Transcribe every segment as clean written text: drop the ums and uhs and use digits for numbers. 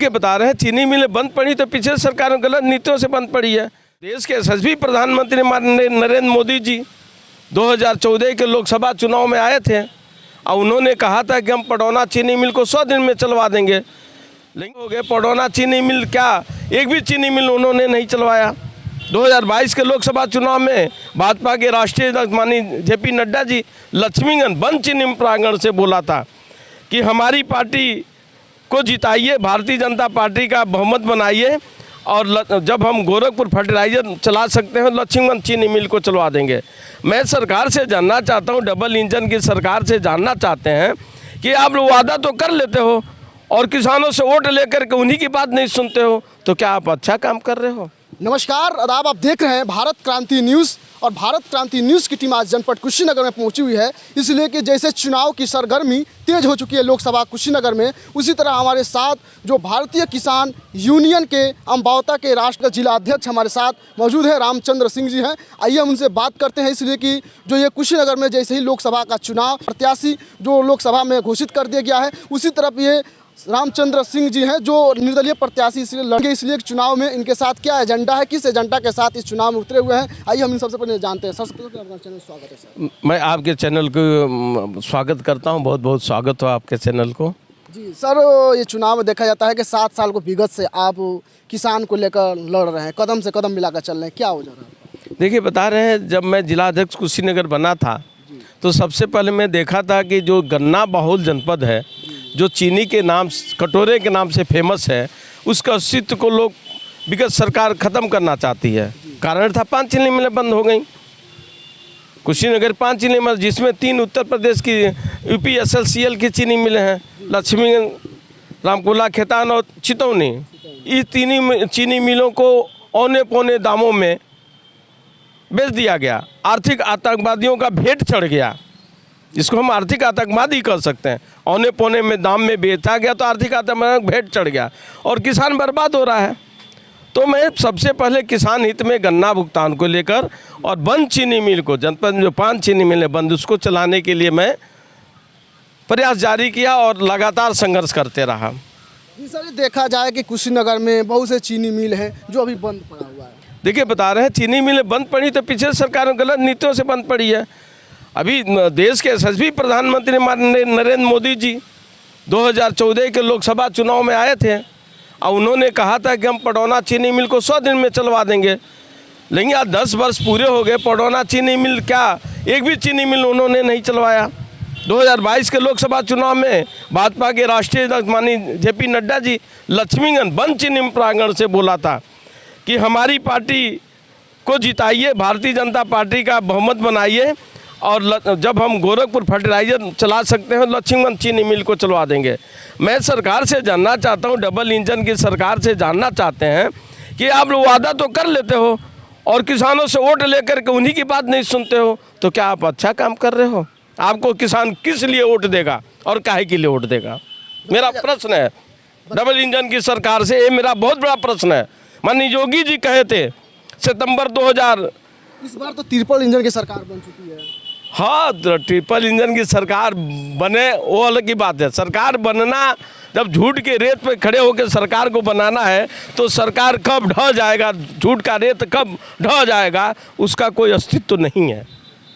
के बता रहे हैं चीनी मिलें बंद पड़ी तो पिछले सरकार में गलत नीतियों से बंद पड़ी है। देश के यशस्वी प्रधानमंत्री नरेंद्र मोदी जी 2014 के लोकसभा चुनाव में आए थे और उन्होंने कहा था कि हम पडौना चीनी मिल को 100 दिन में चलवा देंगे। लेकिन हो गए पडौना चीनी मिल, क्या एक भी चीनी मिल उन्होंने नहीं चलवाया। 2022 के लोकसभा चुनाव में भाजपा के राष्ट्रीय अध्यक्ष माननीय JP नड्डा जी लक्ष्मीगंज बंद चीनी प्रांगण से बोला था कि हमारी पार्टी को जिताइए, भारतीय जनता पार्टी का बहुमत बनाइए और जब हम गोरखपुर फर्टिलाइजर चला सकते हैं लक्ष्मीगंज चीनी मिल को चलवा देंगे। मैं सरकार से जानना चाहता हूं, डबल इंजन की सरकार से जानना चाहते हैं कि आप लोग वादा तो कर लेते हो और किसानों से वोट लेकर के उन्हीं की बात नहीं सुनते हो, तो क्या आप अच्छा काम कर रहे हो? नमस्कार, आदाब। आप देख रहे हैं भारत क्रांति न्यूज़ और भारत क्रांति न्यूज़ की टीम आज जनपद कुशीनगर में पहुंची हुई है, इसलिए कि जैसे चुनाव की सरगर्मी तेज हो चुकी है लोकसभा कुशीनगर में, उसी तरह हमारे साथ जो भारतीय किसान यूनियन के अम्बावता के राष्ट्रीय जिला अध्यक्ष हमारे साथ मौजूद है, रामचंद्र सिंह जी हैं। आइए हम उनसे बात करते हैं, इसलिए कि जो ये कुशीनगर में जैसे ही लोकसभा का चुनाव प्रत्याशी जो लोकसभा में घोषित कर दिया गया है, उसी तरफ ये रामचंद्र सिंह जी हैं जो निर्दलीय प्रत्याशी इसलिए लड़के, इसलिए चुनाव में इनके साथ क्या एजेंडा है, किस एजेंडा के साथ इस चुनाव में उतरे हुए हैं, आइए हम इन सबसे पहले जानते हैं। सबसे पहले आपका चैनल स्वागत है सर। मैं आपके चैनल को स्वागत करता हूं, बहुत बहुत स्वागत हो आपके चैनल को। जी सर, ये चुनाव में देखा जाता है कि 7 साल को विगत से आप किसान को लेकर लड़ रहे हैं, कदम से कदम मिलाकर चल रहे हैं, क्या हो जा रहा है? देखिए, बता रहे हैं जब मैं जिला अध्यक्ष कुशीनगर बना था तो सबसे पहले मैं देखा था कि जो गन्ना बहुल जनपद है, जो चीनी के नाम कटोरे के नाम से फेमस है, उसका अस्तित्व को लोग विगत सरकार ख़त्म करना चाहती है। कारण था 5 चीनी मिलें बंद हो गई। कुशीनगर 5 चीनी मिल, जिसमें 3 उत्तर प्रदेश की UP SLCL की चीनी मिलें हैं, लक्ष्मीगंज, रामकोला, खेतान और चितौनी। इस तीन चीनी मिलों को औने पौने दामों में बेच दिया गया। आर्थिक आतंकवादियों का भेंट चढ़ गया, जिसको हम आर्थिक आतंकवादी कर सकते हैं। औने पौने में दाम में बेचा गया तो आर्थिक आतंकवाद भेंट चढ़ गया और किसान बर्बाद हो रहा है। तो मैं सबसे पहले किसान हित में गन्ना भुगतान को लेकर और बंद चीनी मिल को, जनपद में जो 5 चीनी मिलें बंद, उसको चलाने के लिए मैं प्रयास जारी किया और लगातार संघर्ष करते रहा। जी सर, देखा जाए कि कुशीनगर में बहुत से चीनी मिल हैं जो अभी बंद पड़ा हुआ है। देखिए, बता रहे हैं चीनी मिलें बंद पड़ी तो पिछले सरकार में गलत नीतियों से बंद पड़ी है। अभी देश के यशस्वी प्रधानमंत्री नरेंद्र मोदी जी 2014 के लोकसभा चुनाव में आए थे और उन्होंने कहा था कि हम पडौना चीनी मिल को 100 दिन में चलवा देंगे। लेकिन आज 10 वर्ष पूरे हो गए, पडौना चीनी मिल, क्या एक भी चीनी मिल उन्होंने नहीं चलवाया। 2022 के लोकसभा चुनाव में भाजपा के राष्ट्रीय अध्यक्ष माननीय JP नड्डा जी लक्ष्मीगंज बंद चीनी प्रांगण से बोला था कि हमारी पार्टी को जिताइए, भारतीय जनता पार्टी का बहुमत बनाइए और जब हम गोरखपुर फर्टिलाइजर चला सकते हैं लक्ष्मीगंज चीनी मिल को चलवा देंगे। मैं सरकार से जानना चाहता हूं, डबल इंजन की सरकार से जानना चाहते हैं कि आप लोग वादा तो कर लेते हो और किसानों से वोट लेकर के उन्हीं की बात नहीं सुनते हो, तो क्या आप अच्छा काम कर रहे हो? आपको किसान किस लिए वोट देगा और काहे के लिए वोट देगा? मेरा प्रश्न है डबल इंजन की सरकार से, ये मेरा बहुत बड़ा प्रश्न है। माननीय योगी जी कहे थे सितंबर 2000, इस बार तो ट्रिपल इंजन की सरकार बन चुकी है। हाँ, ट्रिपल इंजन की सरकार बने वो अलग की बात है। सरकार बनना, जब झूठ के रेत पे खड़े होकर सरकार को बनाना है तो सरकार कब ढह जाएगा, झूठ का रेत कब ढह जाएगा, उसका कोई अस्तित्व नहीं है।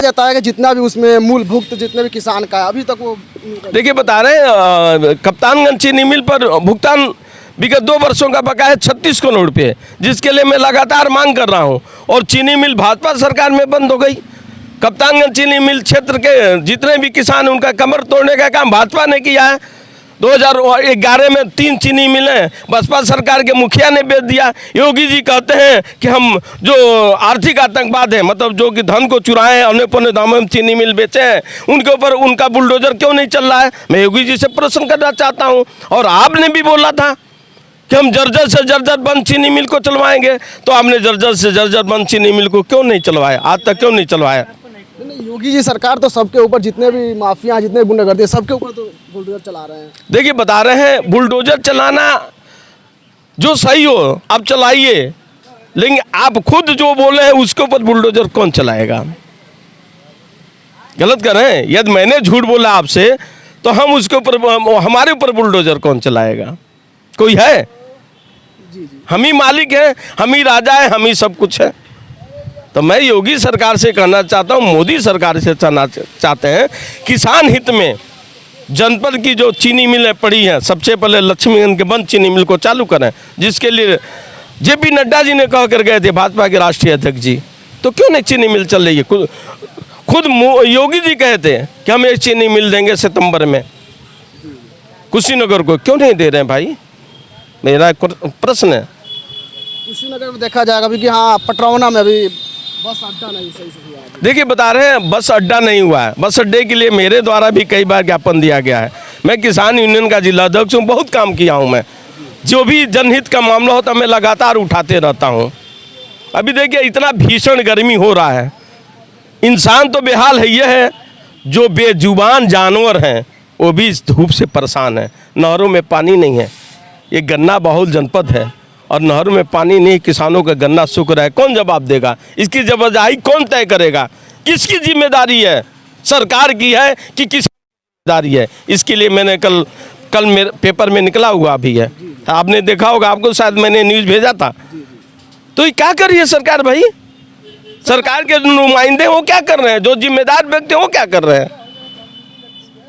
जाता है कि जितना भी उसमें मूलभुत जितने भी किसान का है अभी तक वो, देखिए, बता रहे हैं कप्तानगंज चीनी मिल पर भुगतान विगत 2 वर्षों का बकाया है 36 करोड़ रुपये, जिसके लिए मैं लगातार मांग कर रहा हूं। और चीनी मिल भाजपा सरकार में बंद हो गई। कप्तानगंज चीनी मिल क्षेत्र के जितने भी किसान हैं, उनका कमर तोड़ने का काम भाजपा ने किया है। 2011 में 3 चीनी मिलें बसपा सरकार के मुखिया ने बेच दिया। योगी जी कहते हैं कि हम जो आर्थिक आतंकवाद है, मतलब जो कि धन को चुराए हैं, औने पौने दामों में चीनी मिल बेचे हैं, उनके ऊपर उनका बुलडोजर क्यों नहीं चल रहा है? मैं योगी जी से प्रश्न करना चाहता हूँ। और आपने भी बोला था कि हम जर्जर से जर्जर बंद चीनी मिल को चलवाएंगे, तो आपने जर्जर से जर्जर बंद चीनी मिल को क्यों नहीं चलवाया? आज तक क्यों नहीं चलवाया? योगी जी सरकार तो सबके ऊपर, जितने भी माफिया जितने गुंडागर्दी, सबके ऊपर तो बुलडोजर चला रहे हैं। देखिए, बता रहे हैं बुलडोजर चलाना जो सही हो आप चलाइए, लेकिन आप खुद जो बोले हैं उसके ऊपर बुलडोजर कौन चलाएगा? गलत कर रहे हैं। यदि मैंने झूठ बोला आपसे तो हम उसके ऊपर, हमारे ऊपर बुलडोजर कौन चलाएगा? कोई है? जी जी। हम ही मालिक हैं, हम ही राजा हैं, हम ही सब कुछ है। तो मैं योगी सरकार से कहना चाहता हूँ, मोदी सरकार से चाहते हैं, किसान हित में जनपद की जो चीनी मिलें पड़ी हैं, सबसे पहले लक्ष्मीगंज के बंद चीनी मिल को चालू करें, जिसके लिए जेपी नड्डा जी ने कह कर गए थे, भाजपा के राष्ट्रीय अध्यक्ष जी। तो क्यों नहीं चीनी मिल चल रही है? खुद योगी जी कहते हैं कि हम एक चीनी मिल देंगे सितंबर में कुशीनगर को, क्यों नहीं दे रहे हैं भाई? मेरा प्रश्न है। कुशीनगर में देखा जाएगा अभी कि हाँ, पटरौना में अभी बस अड्डा नहीं सही से हुआ है। देखिए, बता रहे हैं बस अड्डा नहीं हुआ है। बस अड्डे के लिए मेरे द्वारा भी कई बार ज्ञापन दिया गया है। मैं किसान यूनियन का जिला अध्यक्ष हूँ, बहुत काम किया हूँ मैं। जो भी जनहित का मामला होता मैं लगातार उठाते रहता हूँ। अभी देखिए, इतना भीषण गर्मी हो रहा है, इंसान तो बेहाल है। यह है जो बेजुबान जानवर हैं वो भी इस धूप से परेशान है। नहरों में पानी नहीं है, ये गन्ना बहुल जनपद है और नहरों में पानी नहीं, किसानों का गन्ना सूख रहा है। कौन जवाब देगा? इसकी जवाबदेही कौन तय करेगा? किसकी जिम्मेदारी है? सरकार की है कि किसकी जिम्मेदारी है? इसके लिए मैंने कल मेरे पेपर में निकला हुआ भी है, आपने देखा होगा, आपको शायद मैंने न्यूज़ भेजा था। तो ये क्या कर रही है सरकार भाई? सरकार के नुमाइंदे वो क्या कर रहे हैं? जो जिम्मेदार व्यक्ति वो क्या कर रहे हैं?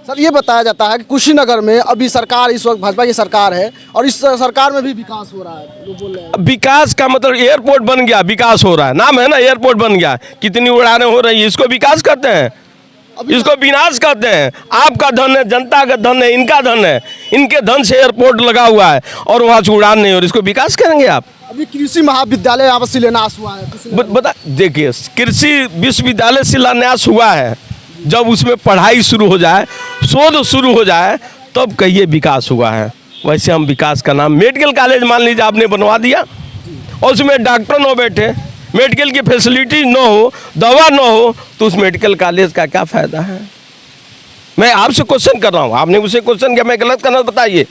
सर, ये बताया जाता है कि कुशीनगर में अभी सरकार इस वक्त भाजपा की सरकार है और इस सरकार में भी विकास हो रहा है, लोग बोल रहे हैं। विकास का मतलब एयरपोर्ट बन गया, विकास हो रहा है, नाम है ना, एयरपोर्ट बन गया। कितनी उड़ानें हो रही है, इसको विकास कहते हैं? इसको विनाश कहते हैं। आपका धन है, जनता का धन है, इनका धन है, इनके धन से एयरपोर्ट लगा हुआ है और वहाँ से उड़ान नहीं हो रही, इसको विकास करेंगे आप? अभी कृषि महाविद्यालय यहाँ पर शिलान्यास हुआ है। बता, देखिए, कृषि विश्वविद्यालय शिलान्यास हुआ है, जब उसमें पढ़ाई शुरू हो जाए, शोध शुरू हो जाए, तब कहिए विकास हुआ है। वैसे हम विकास का नाम, मेडिकल कॉलेज मान लीजिए आपने बनवा दिया और उसमें डॉक्टर न बैठे, मेडिकल की फैसिलिटी न हो, दवा न हो, तो उस मेडिकल कॉलेज का क्या फ़ायदा है? मैं आपसे क्वेश्चन कर रहा हूँ, आपने मुझसे क्वेश्चन किया, मैं गलत करना बताइए।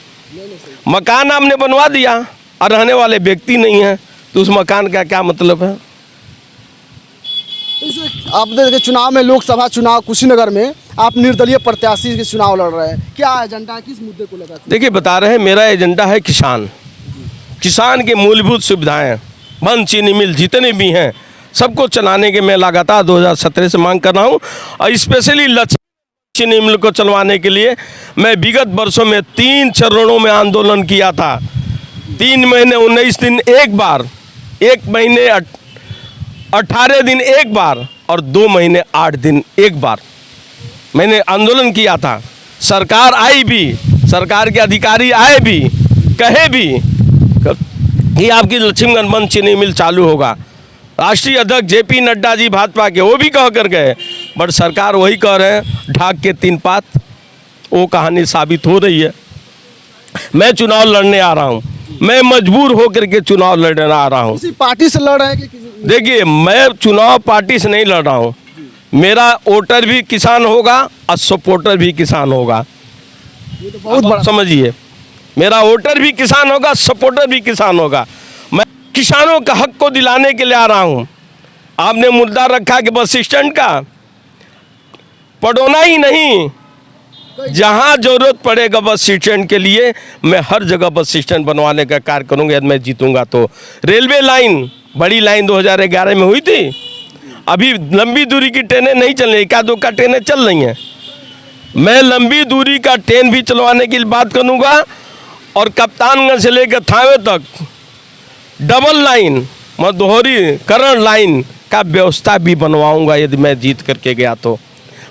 मकान आपने बनवा दिया और रहने वाले व्यक्ति नहीं हैं, तो उस मकान का क्या मतलब है? आपने देखे चुनाव में, लोकसभा चुनाव कुशीनगर में आप निर्दलीय प्रत्याशी के चुनाव लड़ रहे हैं, क्या एजेंडा है, किस मुद्दे को लेकर? देखिए, बता रहे हैं, मेरा एजेंडा है किसान की मूलभूत सुविधाएं, बंद चीनी मिल जितने भी हैं सबको चलाने के मैं लगातार 2017 से मांग कर रहा हूं। और स्पेशली लक्ष्मी चीनी मिल को चलवाने के लिए मैं विगत वर्षों में 3 चरणों में आंदोलन किया था। 3 महीने 19 दिन एक बार, 1 महीने 18 दिन एक बार और 2 महीने 8 दिन एक बार मैंने आंदोलन किया था। सरकार आई भी, सरकार के अधिकारी आए भी, कहे भी कि आपकी लक्ष्मीगंज बंद चीनी मिल चालू होगा। राष्ट्रीय अध्यक्ष जेपी नड्डा जी भाजपा के, वो भी कह कर गए, बट सरकार वही कह रहे हैं, ढाक के 3 पात। वो कहानी साबित हो रही है। मैं चुनाव लड़ने आ रहा हूँ, मैं मजबूर होकर के चुनाव लड़ने आ रहा हूँ। किसी पार्टी से लड़ रहे हैं कि किसी? देखिए, मैं चुनाव पार्टी से नहीं लड़ रहा हूँ, मेरा वोटर भी किसान होगा और सपोर्टर भी किसान होगा। ये तो बहुत बड़ा, समझिए, मेरा वोटर भी किसान होगा, सपोर्टर भी किसान होगा। मैं किसानों का हक को दिलाने के लिए आ रहा हूँ। आपने मुद्दा रखा कि बस स्टैंड का, पढ़ोना ही नहीं, जहाँ जरूरत पड़ेगा बस स्टैंड के लिए मैं हर जगह बस स्टैंड बनवाने का कार्य करूँगा यदि मैं जीतूंगा तो। रेलवे लाइन, बड़ी लाइन 2011 में हुई थी, अभी लंबी दूरी की ट्रेनें नहीं चल रही, एका दो का ट्रेनें चल रही हैं। मैं लंबी दूरी का ट्रेन भी चलवाने की बात करूँगा और कप्तानगंज से लेकर थावे तक डबल लाइन, दोहरी करण लाइन का व्यवस्था भी बनवाऊंगा यदि मैं जीत करके गया तो।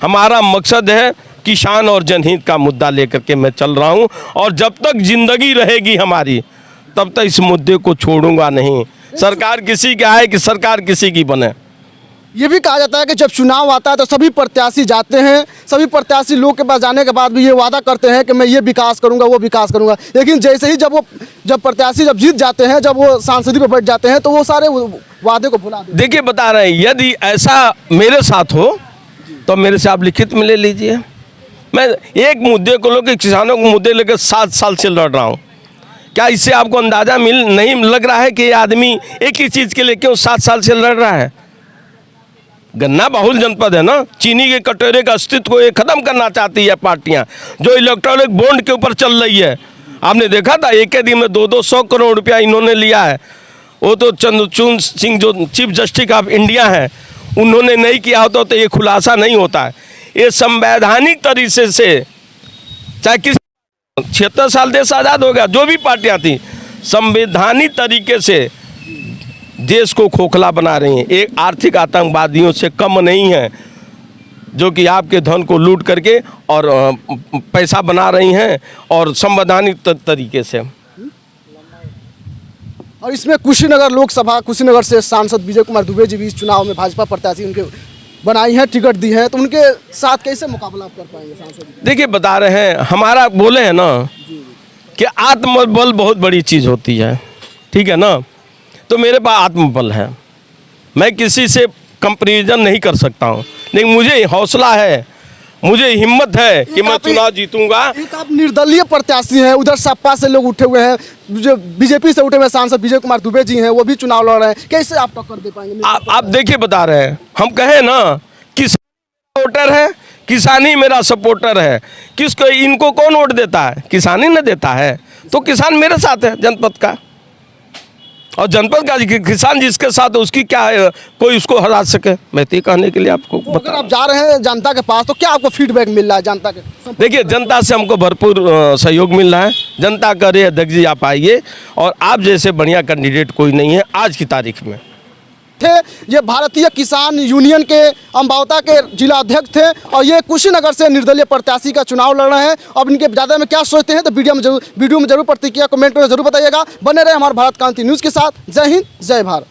हमारा मकसद है किसान और जनहित का मुद्दा लेकर के मैं चल रहा हूं और जब तक जिंदगी रहेगी हमारी तब तक इस मुद्दे को छोड़ूंगा नहीं। सरकार किसी की आए कि सरकार किसी की बने। ये भी कहा जाता है कि जब चुनाव आता है तो सभी प्रत्याशी जाते हैं, सभी प्रत्याशी लोग के पास जाने के बाद भी ये वादा करते हैं कि मैं ये विकास करूंगा, वो विकास करूंगा, लेकिन जैसे ही जब प्रत्याशी जब जीत जाते हैं, जब वो सांसदी पे बैठ जाते हैं तो वो सारे वादे को भुला देते हैं। देखिए, बता रहे हैं, यदि ऐसा मेरे साथ हो तो मेरे से आप लिखित में ले लीजिए। मैं एक मुद्दे को लेकर, किसानों को मुद्दे लेकर 7 साल से लड़ रहा हूँ। क्या इससे आपको अंदाज़ा नहीं लग रहा है कि ये आदमी एक ही चीज़ के लिए क्यों 7 साल से लड़ रहा है? गन्ना बहुल जनपद है ना, चीनी के कटोरे का अस्तित्व को ये खत्म करना चाहती है पार्टियां जो इलेक्ट्रॉनिक बॉन्ड के ऊपर चल रही है। आपने देखा था एक ही दिन में 200 करोड़ रुपया इन्होंने लिया है। वो तो चंद्रचूड़ सिंह जो चीफ जस्टिस ऑफ इंडिया हैं उन्होंने नहीं किया होता तो ये खुलासा नहीं होता है। ये संवैधानिक तरीके से चाहे किस 76 साल देश आज़ाद हो गया, जो भी पार्टियां थी संवैधानिक तरीके से देश को खोखला बना रही हैं। एक आर्थिक आतंकवादियों से कम नहीं है जो कि आपके धन को लूट करके और पैसा बना रही हैं और संवैधानिक तरीके से। और इसमें कुशीनगर लोकसभा कुशीनगर से सांसद विजय कुमार दुबे जी भी इस चुनाव में भाजपा प्रत्याशी उनके बनाई है, टिकट दी है, तो उनके साथ कैसे मुकाबला आप कर पाएंगे सांसद? देखिए बता रहे हैं, हमारा बोले हैं ना कि आत्मबल बहुत बड़ी चीज़ होती है, ठीक है ना। तो मेरे पास आत्मबल है, मैं किसी से कंपैरिजन नहीं कर सकता हूँ, लेकिन मुझे हौसला है, मुझे हिम्मत है कि मैं चुनाव जीतूंगा। एक आप निर्दलीय प्रत्याशी हैं, उधर सपा से लोग उठे हुए हैं, जो बीजेपी से उठे हुए सांसद विजय कुमार दुबे जी हैं वो भी चुनाव लड़ रहे हैं, कैसे आप टक्कर दे पाएंगे? आप देखिए बता रहे हैं, हम कहें ना किसान वोटर है, किसानी मेरा सपोर्टर है। किसको इनको कौन वोट देता है? किसानी न देता है, तो किसान मेरे साथ है जनपद का, और जनपद का किसान जिसके साथ उसकी क्या है, कोई उसको हरा सके। मैं तो कहने के लिए आपको तो अगर आप जा रहे हैं जनता के पास तो क्या आपको फीडबैक मिल रहा है जनता के? देखिए जनता से हमको भरपूर सहयोग मिल रहा है। जनता कह रही है अध्यक्ष जी आप आइए, और आप जैसे बढ़िया कैंडिडेट कोई नहीं है आज की तारीख में। थे ये भारतीय किसान यूनियन के अम्बावता के जिला अध्यक्ष थे, और ये कुशीनगर से निर्दलीय प्रत्याशी का चुनाव लड़ रहे हैं। अब इनके ज़्यादा में क्या सोचते हैं तो वीडियो में जरूर प्रतिक्रिया कमेंट में जरूर बताइएगा। बने रहे हमारे भारत क्रांति न्यूज़ के साथ। जय हिंद, जय भारत।